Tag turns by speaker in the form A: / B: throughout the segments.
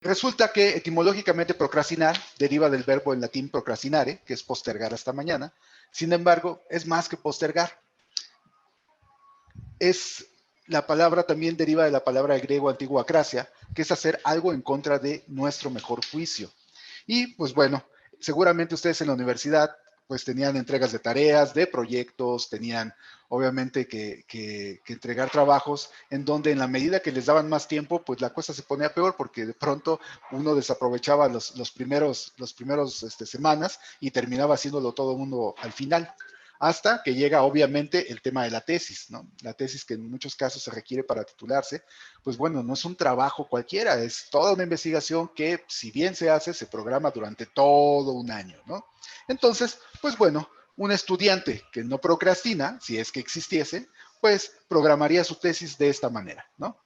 A: Resulta que etimológicamente procrastinar deriva del verbo en latín procrastinare, que es postergar hasta mañana. Sin embargo, es más que postergar. La palabra también deriva de la palabra griego antiguo acrasia, que es hacer algo en contra de nuestro mejor juicio. Y pues bueno, seguramente ustedes en la universidad pues tenían entregas de tareas, de proyectos, tenían obviamente que entregar trabajos en donde en la medida que les daban más tiempo, pues la cosa se ponía peor porque de pronto uno desaprovechaba los primeros semanas y terminaba haciéndolo todo el mundo al final. Hasta que llega obviamente el tema de la tesis, ¿no? La tesis que en muchos casos se requiere para titularse, pues bueno, no es un trabajo cualquiera, es toda una investigación que si bien se hace, se programa durante todo un año, ¿no? Entonces, pues bueno, un estudiante que no procrastina, si es que existiese, pues programaría su tesis de esta manera, ¿no?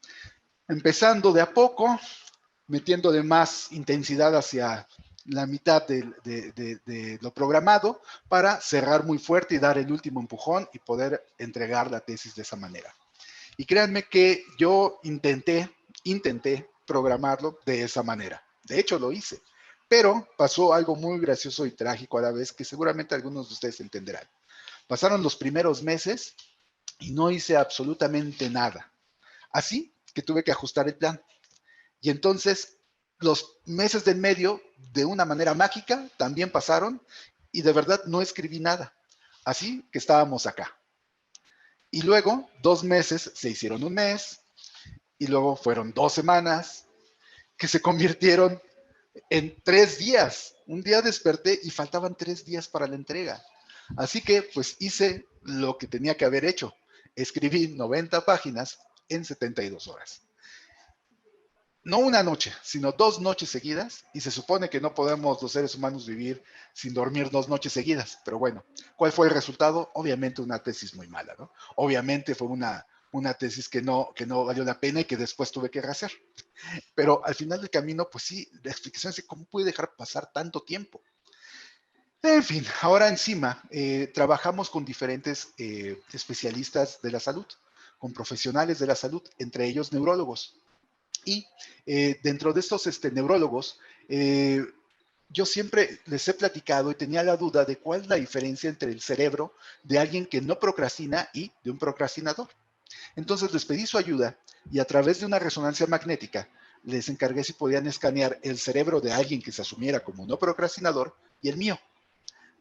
A: Empezando de a poco, metiendo de más intensidad hacia la mitad de lo programado para cerrar muy fuerte y dar el último empujón y poder entregar la tesis de esa manera. Y créanme que yo intenté programarlo de esa manera. De hecho, lo hice. Pero pasó algo muy gracioso y trágico a la vez que seguramente algunos de ustedes entenderán. Pasaron los primeros meses y no hice absolutamente nada. Así que tuve que ajustar el plan. Y entonces los meses del medio, de una manera mágica, también pasaron y de verdad no escribí nada. Así que estábamos acá. Y luego 2 meses se hicieron un mes y luego fueron 2 semanas que se convirtieron en 3 días. Un día desperté y faltaban 3 días para la entrega. Así que pues hice lo que tenía que haber hecho. Escribí 90 páginas en 72 horas. No una noche, sino 2 noches seguidas, y se supone que no podemos los seres humanos vivir sin dormir 2 noches seguidas, pero bueno, ¿cuál fue el resultado? Obviamente una tesis muy mala, ¿no? Obviamente fue una tesis que no valió la pena y que después tuve que rehacer. Pero al final del camino, pues sí, la explicación es cómo pude dejar pasar tanto tiempo. En fin, ahora encima trabajamos con diferentes especialistas de la salud, con profesionales de la salud, entre ellos neurólogos. Y dentro de estos neurólogos, yo siempre les he platicado y tenía la duda de cuál es la diferencia entre el cerebro de alguien que no procrastina y de un procrastinador. Entonces les pedí su ayuda y a través de una resonancia magnética les encargué si podían escanear el cerebro de alguien que se asumiera como no procrastinador y el mío,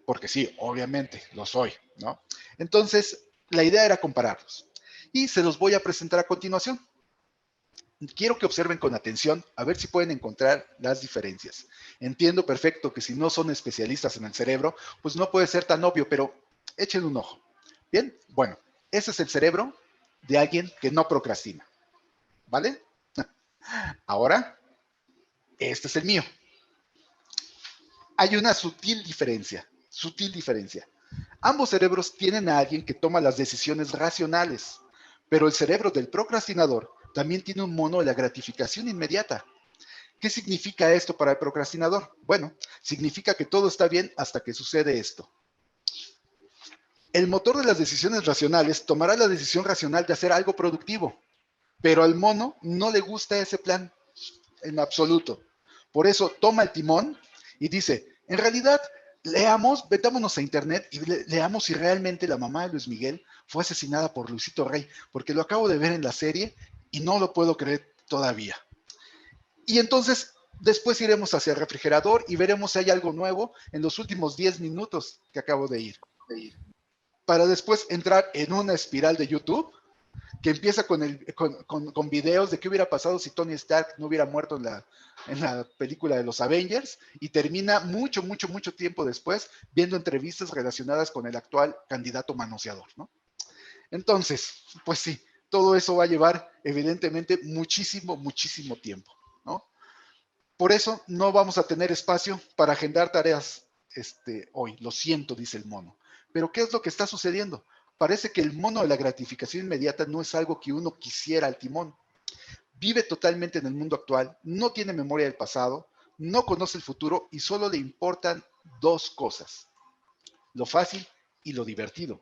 A: porque sí, obviamente lo soy, ¿no? Entonces, la idea era compararlos y se los voy a presentar a continuación. Quiero que observen con atención a ver si pueden encontrar las diferencias. Entiendo perfecto que si no son especialistas en el cerebro, pues no puede ser tan obvio, pero echen un ojo. Bien, bueno, ese es el cerebro de alguien que no procrastina, ¿vale? Ahora, este es el mío. Hay una sutil diferencia, sutil diferencia. Ambos cerebros tienen a alguien que toma las decisiones racionales, pero el cerebro del procrastinador también tiene un mono de la gratificación inmediata. ¿Qué significa esto para el procrastinador? Bueno, significa que todo está bien hasta que sucede esto. El motor de las decisiones racionales tomará la decisión racional de hacer algo productivo, pero al mono no le gusta ese plan en absoluto. Por eso toma el timón y dice, en realidad, leamos, metámonos a internet y leamos si realmente la mamá de Luis Miguel fue asesinada por Luisito Rey, porque lo acabo de ver en la serie y no lo puedo creer todavía. Y entonces después iremos hacia el refrigerador y veremos si hay algo nuevo en los últimos 10 minutos que acabo de ir. Para después entrar en una espiral de YouTube que empieza con videos de qué hubiera pasado si Tony Stark no hubiera muerto en la película de los Avengers y termina mucho, mucho, mucho tiempo después viendo entrevistas relacionadas con el actual candidato manoseador, ¿no? Entonces, pues sí, todo eso va a llevar evidentemente muchísimo, muchísimo tiempo, ¿no? Por eso no vamos a tener espacio para agendar tareas hoy. Lo siento, dice el mono. Pero ¿qué es lo que está sucediendo? Parece que el mono de la gratificación inmediata no es algo que uno quisiera al timón. Vive totalmente en el mundo actual, no tiene memoria del pasado, no conoce el futuro y solo le importan dos cosas, lo fácil y lo divertido.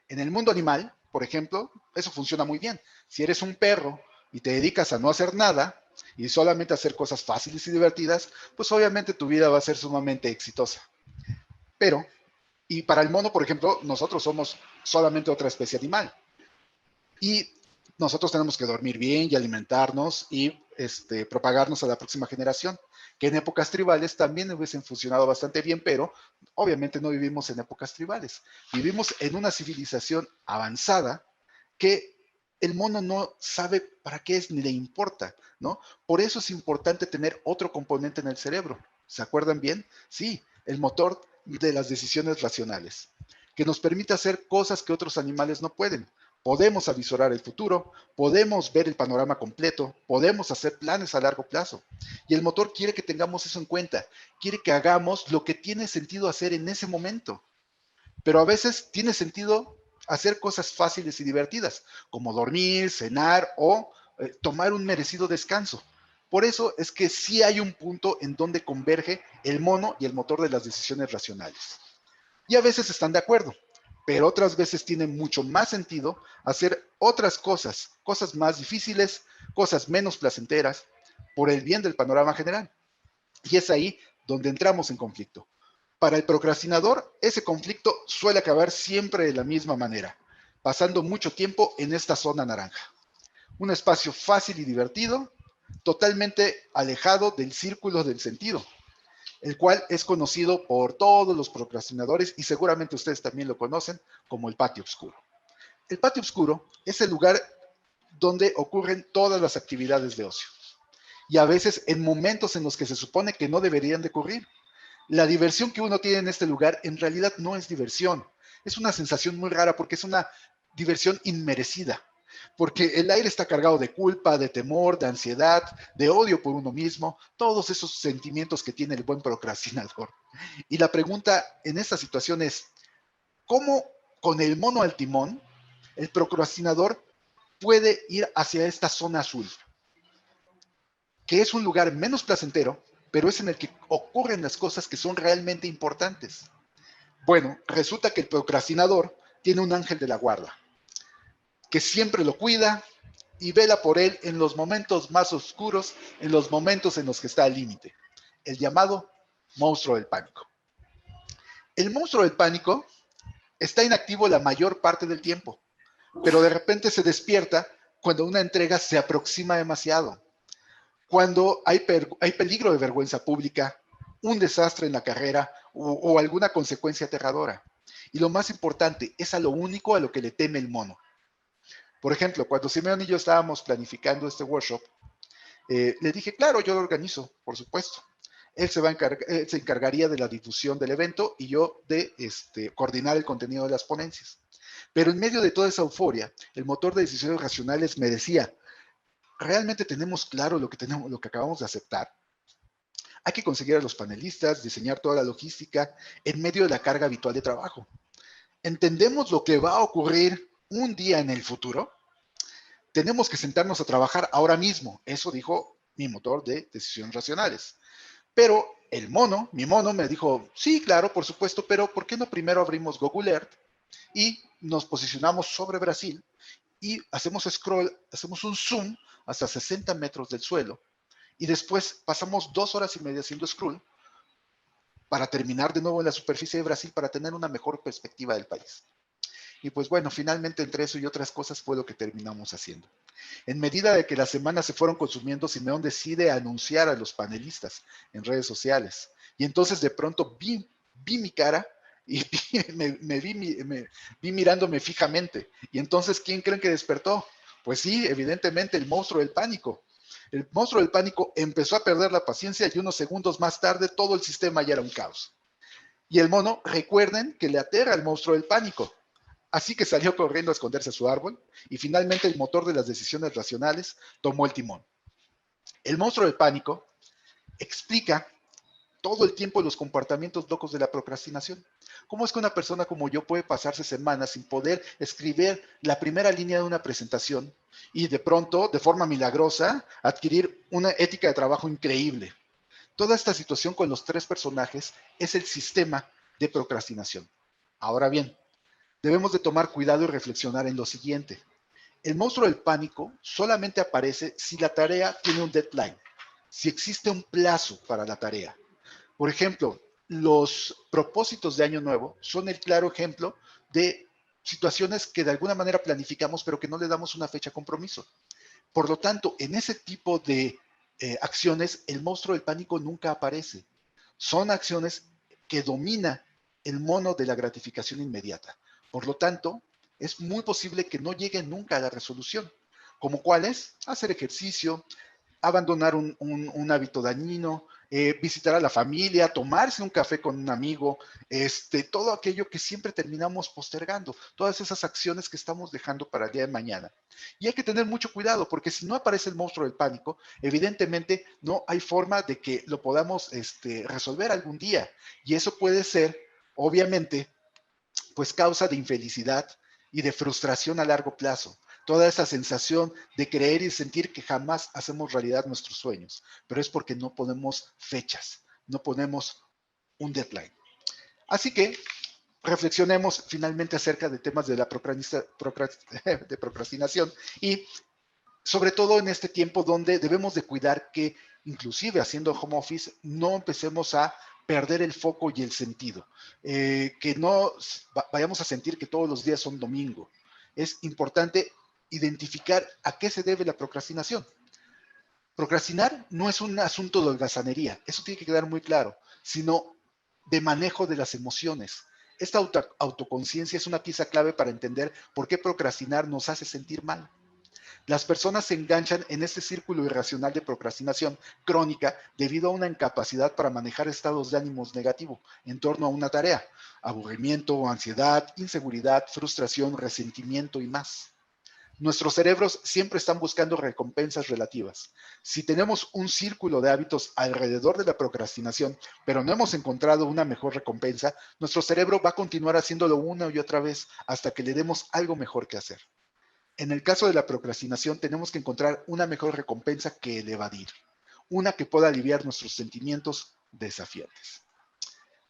A: En el mundo animal, por ejemplo, eso funciona muy bien. Si eres un perro y te dedicas a no hacer nada, y solamente hacer cosas fáciles y divertidas, pues obviamente tu vida va a ser sumamente exitosa. Pero, y para el mono, por ejemplo, nosotros somos solamente otra especie animal. Y nosotros tenemos que dormir bien y alimentarnos y propagarnos a la próxima generación, que en épocas tribales también hubiesen funcionado bastante bien, pero obviamente no vivimos en épocas tribales. Vivimos en una civilización avanzada que el mono no sabe para qué es ni le importa, ¿no? Por eso es importante tener otro componente en el cerebro. ¿Se acuerdan bien? Sí, el motor de las decisiones racionales, que nos permite hacer cosas que otros animales no pueden. Podemos avisorar el futuro, podemos ver el panorama completo, podemos hacer planes a largo plazo. Y el motor quiere que tengamos eso en cuenta, quiere que hagamos lo que tiene sentido hacer en ese momento. Pero a veces tiene sentido hacer cosas fáciles y divertidas, como dormir, cenar o tomar un merecido descanso. Por eso es que sí hay un punto en donde converge el mono y el motor de las decisiones racionales. Y a veces están de acuerdo, pero otras veces tiene mucho más sentido hacer otras cosas, cosas más difíciles, cosas menos placenteras, por el bien del panorama general. Y es ahí donde entramos en conflicto. Para el procrastinador, ese conflicto suele acabar siempre de la misma manera, pasando mucho tiempo en esta zona naranja. Un espacio fácil y divertido, totalmente alejado del círculo del sentido, el cual es conocido por todos los procrastinadores y seguramente ustedes también lo conocen como el patio oscuro. El patio oscuro es el lugar donde ocurren todas las actividades de ocio y a veces en momentos en los que se supone que no deberían de ocurrir. La diversión que uno tiene en este lugar en realidad no es diversión, es una sensación muy rara porque es una diversión inmerecida, porque el aire está cargado de culpa, de temor, de ansiedad, de odio por uno mismo, todos esos sentimientos que tiene el buen procrastinador. Y la pregunta en esta situación es, ¿cómo con el mono al timón el procrastinador puede ir hacia esta zona azul, que es un lugar menos placentero, pero es en el que ocurren las cosas que son realmente importantes? Bueno, resulta que el procrastinador tiene un ángel de la guarda, que siempre lo cuida y vela por él en los momentos más oscuros, en los momentos en los que está al límite, el llamado monstruo del pánico. El monstruo del pánico está inactivo la mayor parte del tiempo, pero de repente se despierta cuando una entrega se aproxima demasiado, cuando hay peligro de vergüenza pública, un desastre en la carrera o alguna consecuencia aterradora. Y lo más importante, es a lo único a lo que le teme el mono. Por ejemplo, cuando Simeón y yo estábamos planificando este workshop, le dije, claro, yo lo organizo, por supuesto. Él se encargaría de la difusión del evento y yo de coordinar el contenido de las ponencias. Pero en medio de toda esa euforia, el motor de decisiones racionales me decía, ¿realmente tenemos claro lo que acabamos de aceptar? Hay que conseguir a los panelistas, diseñar toda la logística en medio de la carga habitual de trabajo. ¿Entendemos lo que va a ocurrir un día en el futuro? Tenemos que sentarnos a trabajar ahora mismo. Eso dijo mi motor de decisiones racionales. Pero mi mono me dijo, sí, claro, por supuesto, pero ¿por qué no primero abrimos Google Earth y nos posicionamos sobre Brasil y hacemos scroll, hacemos un zoom hasta 60 metros del suelo y después pasamos 2 horas y media haciendo scroll para terminar de nuevo en la superficie de Brasil para tener una mejor perspectiva del país? Y pues bueno, finalmente entre eso y otras cosas fue lo que terminamos haciendo. En medida de que las semanas se fueron consumiendo, Simeón decide anunciar a los panelistas en redes sociales. Y entonces de pronto vi mi cara y me vi mirándome fijamente. Y entonces, ¿quién creen que despertó? Pues sí, evidentemente el monstruo del pánico. El monstruo del pánico empezó a perder la paciencia y unos segundos más tarde todo el sistema ya era un caos. Y el mono, recuerden que le aterra el monstruo del pánico. Así que salió corriendo a esconderse a su árbol y finalmente el motor de las decisiones racionales tomó el timón. El monstruo del pánico explica todo el tiempo los comportamientos locos de la procrastinación. ¿Cómo es que una persona como yo puede pasarse semanas sin poder escribir la primera línea de una presentación y de pronto, de forma milagrosa, adquirir una ética de trabajo increíble? Toda esta situación con los 3 personajes es el sistema de procrastinación. Ahora bien, debemos de tomar cuidado y reflexionar en lo siguiente. El monstruo del pánico solamente aparece si la tarea tiene un deadline, si existe un plazo para la tarea. Por ejemplo, los propósitos de Año Nuevo son el claro ejemplo de situaciones que de alguna manera planificamos, pero que no le damos una fecha de compromiso. Por lo tanto, en ese tipo de acciones, el monstruo del pánico nunca aparece. Son acciones que domina el mono de la gratificación inmediata. Por lo tanto, es muy posible que no lleguen nunca a la resolución. ¿Como cuál es? Hacer ejercicio, abandonar un hábito dañino, visitar a la familia, tomarse un café con un amigo, todo aquello que siempre terminamos postergando, todas esas acciones que estamos dejando para el día de mañana. Y hay que tener mucho cuidado porque si no aparece el monstruo del pánico, evidentemente no hay forma de que lo podamos resolver algún día. Y eso puede ser, obviamente, pues causa de infelicidad y de frustración a largo plazo. Toda esa sensación de creer y sentir que jamás hacemos realidad nuestros sueños, pero es porque no ponemos fechas, no ponemos un deadline. Así que reflexionemos finalmente acerca de temas de la de procrastinación y sobre todo en este tiempo donde debemos de cuidar que inclusive haciendo home office no empecemos a perder el foco y el sentido, que no vayamos a sentir que todos los días son domingo. Es importante identificar a qué se debe la procrastinación. Procrastinar no es un asunto de holgazanería, eso tiene que quedar muy claro, sino de manejo de las emociones. Esta autoconciencia es una pieza clave para entender por qué procrastinar nos hace sentir mal. Las personas se enganchan en este círculo irracional de procrastinación crónica debido a una incapacidad para manejar estados de ánimos negativos en torno a una tarea, aburrimiento, ansiedad, inseguridad, frustración, resentimiento y más. Nuestros cerebros siempre están buscando recompensas relativas. Si tenemos un círculo de hábitos alrededor de la procrastinación, pero no hemos encontrado una mejor recompensa, nuestro cerebro va a continuar haciéndolo una y otra vez hasta que le demos algo mejor que hacer. En el caso de la procrastinación, tenemos que encontrar una mejor recompensa que el evadir, una que pueda aliviar nuestros sentimientos desafiantes.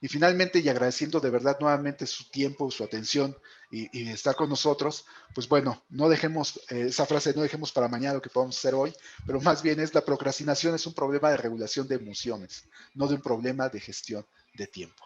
A: Y finalmente, y agradeciendo de verdad nuevamente su tiempo, su atención y estar con nosotros, pues bueno, no dejemos esa frase, no dejemos para mañana lo que podamos hacer hoy, pero más bien es la procrastinación es un problema de regulación de emociones, no de un problema de gestión de tiempo.